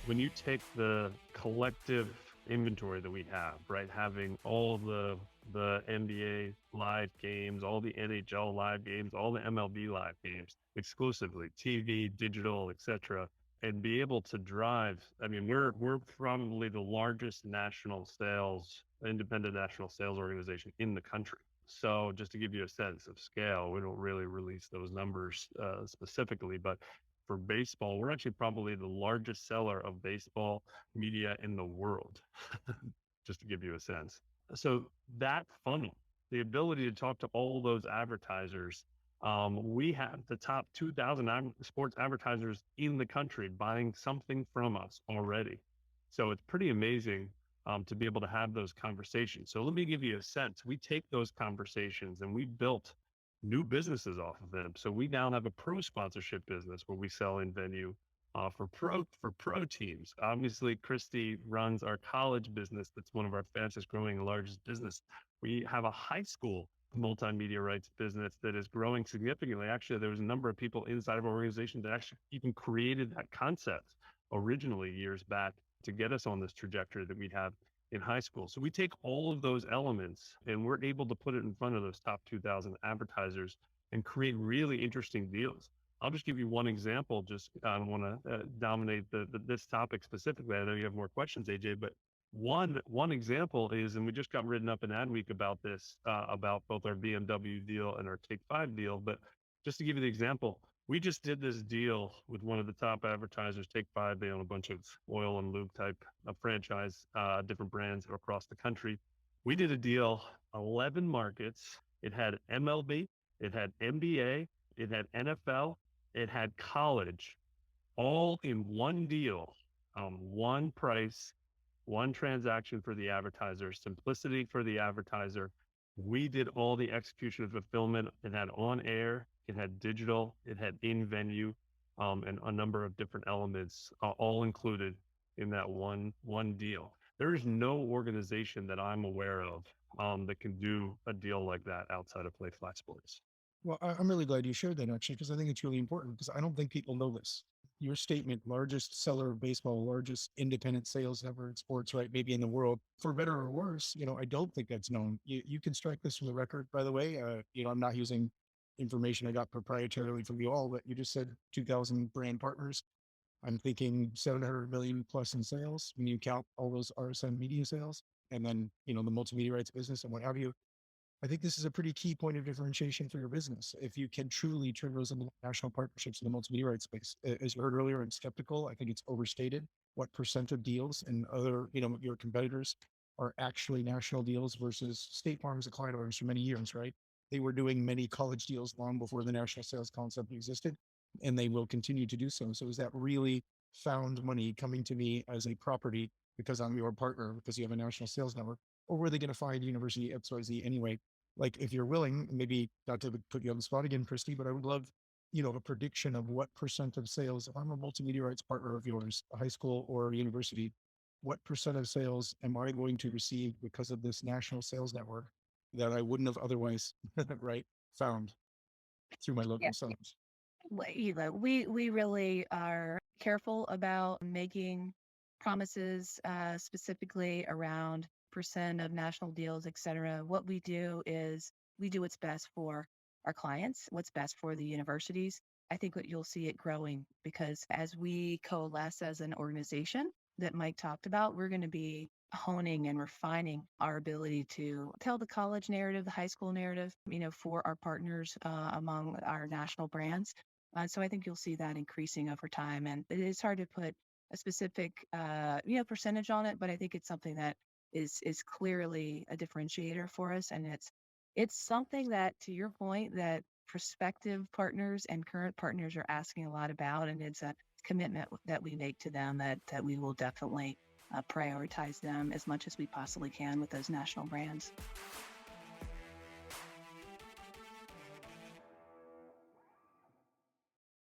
when you take the collective inventory that we have, right, having all the NBA live games, all the NHL live games, all the MLB live games exclusively, TV, digital, etc., and be able to drive. I mean, we're probably the largest independent national sales organization in the country. So just to give you a sense of scale, we don't really release those numbers specifically, but for baseball, we're actually probably the largest seller of baseball media in the world, just to give you a sense. So that funnel, the ability to talk to all those advertisers, we have the top 2,000 sports advertisers in the country buying something from us already. So it's pretty amazing to be able to have those conversations. So let me give you a sense. We take those conversations and we built new businesses off of them. So we now have a pro sponsorship business where we sell in venue for pro teams. Obviously, Christy runs our college business. That's one of our fastest growing and largest business. We have a high school multimedia rights business that is growing significantly. Actually, there was a number of people inside of our organization that actually even created that concept originally years back to get us on this trajectory that we have in high school. So we take all of those elements and we're able to put it in front of those top 2,000 advertisers and create really interesting deals. I'll just give you one example. I don't want to dominate this topic specifically. I know you have more questions, AJ, but one example is, and we just got written up in Adweek about this, about both our BMW deal and our Take 5 deal. But just to give you the example, we just did this deal with one of the top advertisers, Take 5. They own a bunch of oil and lube type of franchise, different brands across the country. We did a deal, 11 markets. It had MLB, it had NBA, it had NFL, it had college, all in one deal, one price, one transaction for the advertiser, simplicity for the advertiser. We did all the execution of fulfillment. It had on air, it had digital, it had in venue, and a number of different elements, all included in that one deal. There is no organization that I'm aware of that can do a deal like that outside of Playfly Sports. Well, I'm really glad you shared that actually, because I think it's really important because I don't think people know this. Your statement, largest seller of baseball, largest independent sales ever in sports, right? Maybe in the world, for better or worse, I don't think that's known. You can strike this from the record, by the way. I'm not using information I got proprietarily from you all, but you just said 2,000 brand partners. I'm thinking 700 million plus in sales when you count all those RSN media sales and then, the multimedia rights business and what have you. I think this is a pretty key point of differentiation for your business. If you can truly turn those into national partnerships in the multimedia rights space, as you heard earlier, I'm skeptical. I think it's overstated what percent of deals and other, your competitors are actually national deals versus State Farm's a client of ours for many years, right? They were doing many college deals long before the national sales concept existed, and they will continue to do so. So is that really found money coming to me as a property because I'm your partner, because you have a national sales network? Or were they going to find University XYZ anyway? Like, if you're willing, maybe not to put you on the spot again, Christy, but I would love, a prediction of what percent of sales, if I'm a multimedia rights partner of yours, a high school or a university, what percent of sales am I going to receive because of this national sales network that I wouldn't have otherwise, right, found through my Yeah. local sellers? We really are careful about making promises specifically around percent of national deals, et cetera. What we do is we do what's best for our clients, what's best for the universities. I think what you'll see it growing because as we coalesce as an organization that Mike talked about, we're going to be honing and refining our ability to tell the college narrative, the high school narrative, for our partners among our national brands. So I think you'll see that increasing over time. And it is hard to put a specific, percentage on it, but I think it's something that is clearly a differentiator for us. And it's something that, to your point, that prospective partners and current partners are asking a lot about. And it's a commitment that we make to them that we will definitely prioritize them as much as we possibly can with those national brands.